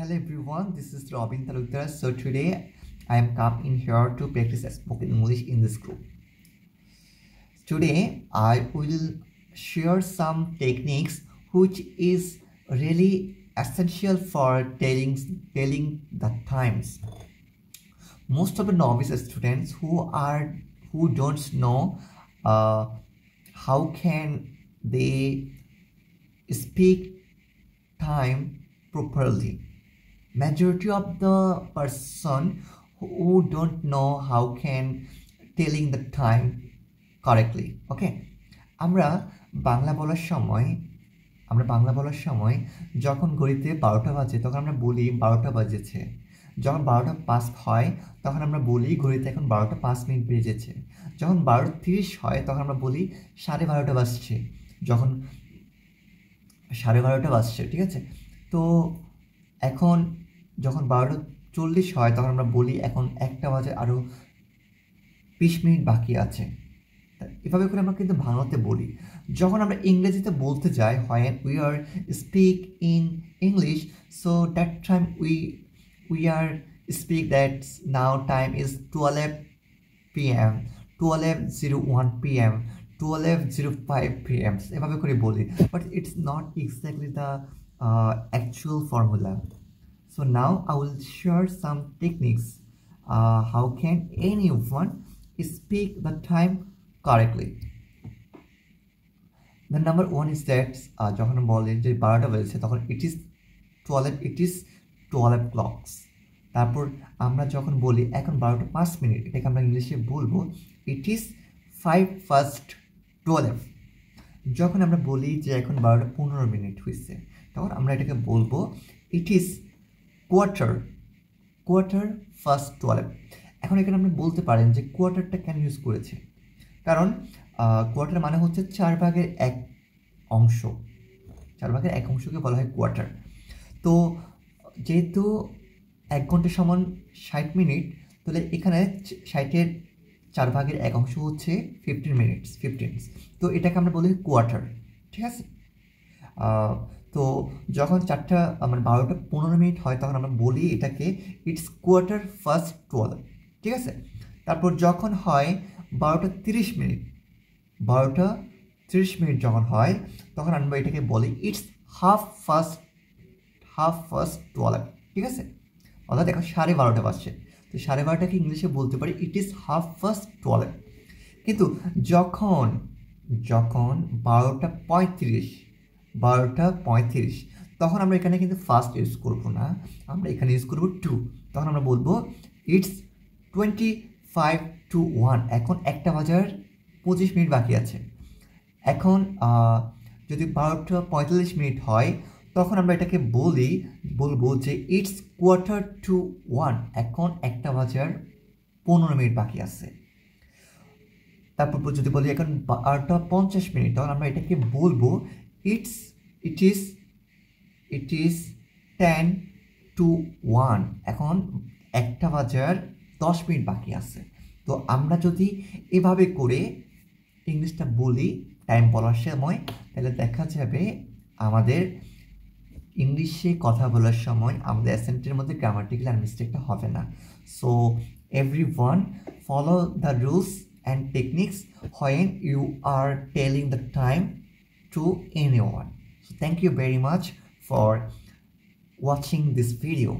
Hello everyone, this is Robin Talukdar. So today I am come in here to practice spoken English in this group. Today I will share some techniques which is really essential for telling the times. Most of the novice students who don't know how can they speak time properly. Majority of the person who don't know how can telling the time correctly. Okay, আমরা বাংলা বলার সময় যখন ঘড়িতে 12টা বাজে তখন আমরা বলি 12টা বাজেছে। যখন 12টা পাস হয় তখন আমরা বলি ঘড়িতে এখন 12টা 5 মিনিট বেজেছে। যখন 12:30 হয় তখন আমরা বলি 12:30 বাজছে। যখন 12:30 বাজছে, ঠিক আছে। তো এখন যখন 12:40 হয় তখন আমরা বলি এখন 1টা বাজে, আরও 20 মিনিট বাকি আছে। এভাবে করে আমরা কিন্তু বাংলাতে বলি। যখন আমরা ইংরেজিতে বলতে যাই, when we are speak in English, so that time we are speak that now time is 12 p.m. 12:01 p.m. 12:05 p.m. এভাবে করে বলি, but it's not exactly the actual formula. So now I will share some techniques how can anyone speak the time correctly. The number one is that যখন বলেন যে 12টা বেজেছে তখন it is 12 clocks. তারপর আমরা যখন বলি এখন 12টা 5 মিনিট, এটাকে আমরা ইংলিশে বলবো it is 5:12. যখন আমরা বলি যে এখন 12টা 15 মিনিট হয়েছে তখন আমরা এটাকে বলবো it is quarter past 12. এখন এখানে আপনি বলতে পারেন যে কোয়ার্টারটা কেন ইউজ করেছে, কারণ কোয়ার্টার মানে হচ্ছে 4/1 অংশ। 4/1 অংশকে বলা হয় কোয়ার্টার। তো যেহেতু 1 ঘন্টা সমান 60 মিনিট, তাহলে এখানে 60-এর 4/1 অংশ হচ্ছে 15 মিনিটস। তো এটাকে আমরা বলি কোয়ার্টার, ঠিক আছে। তো যখন 12টা 15 মিনিট হয় তখন আমরা বলি এটাকে ইটস quarter past 12, ঠিক আছে। তারপর যখন হয় 12টা 30 মিনিট, 12টা 30 মিনিট যখন হয় তখন আমরা এটাকে বলি ইটস half past 12, ঠিক আছে। অর্থাৎ এখন 12:30 বাজছে, তো 12:30টাকে ইংলিশে বলতে পারি ইট ইজ half past 12। কিন্তু যখন 12টা 35 তখন আমরা এখানে কিন্তু ফার্স্ট ইউজ করবো না, আমরা এখানে ইউজ করবো টু। তখন আমরা বলবো ইটস 25:01, এখন 1টা বাজার 25 মিনিট বাকি আছে। এখন যদি 12টা 45 মিনিট হয় তখন আমরা এটাকে বলবো যে ইটস quarter-to-1, এখন 1টা বাজার 15 মিনিট বাকি আছে। তারপর যদি বলি এখন 12টা 50 মিনিট তখন আমরা এটাকে বলবো it is 10-to-1, এখন 1টা বাজার 10 মিনিট বাকি আছে। তো আমরা যদি এভাবে করে ইংলিশটা বলি টাইম বলার সময়, তাহলে দেখা যাবে আমাদের ইংলিশে কথা বলার সময় আমাদের অ্যাসেন্টের মধ্যে গ্রামাটিক্যাল আর মিস্টেকটা হবে না। So everyone follow the rules and techniques when you are telling the time to anyone. So thank you very much for watching this video.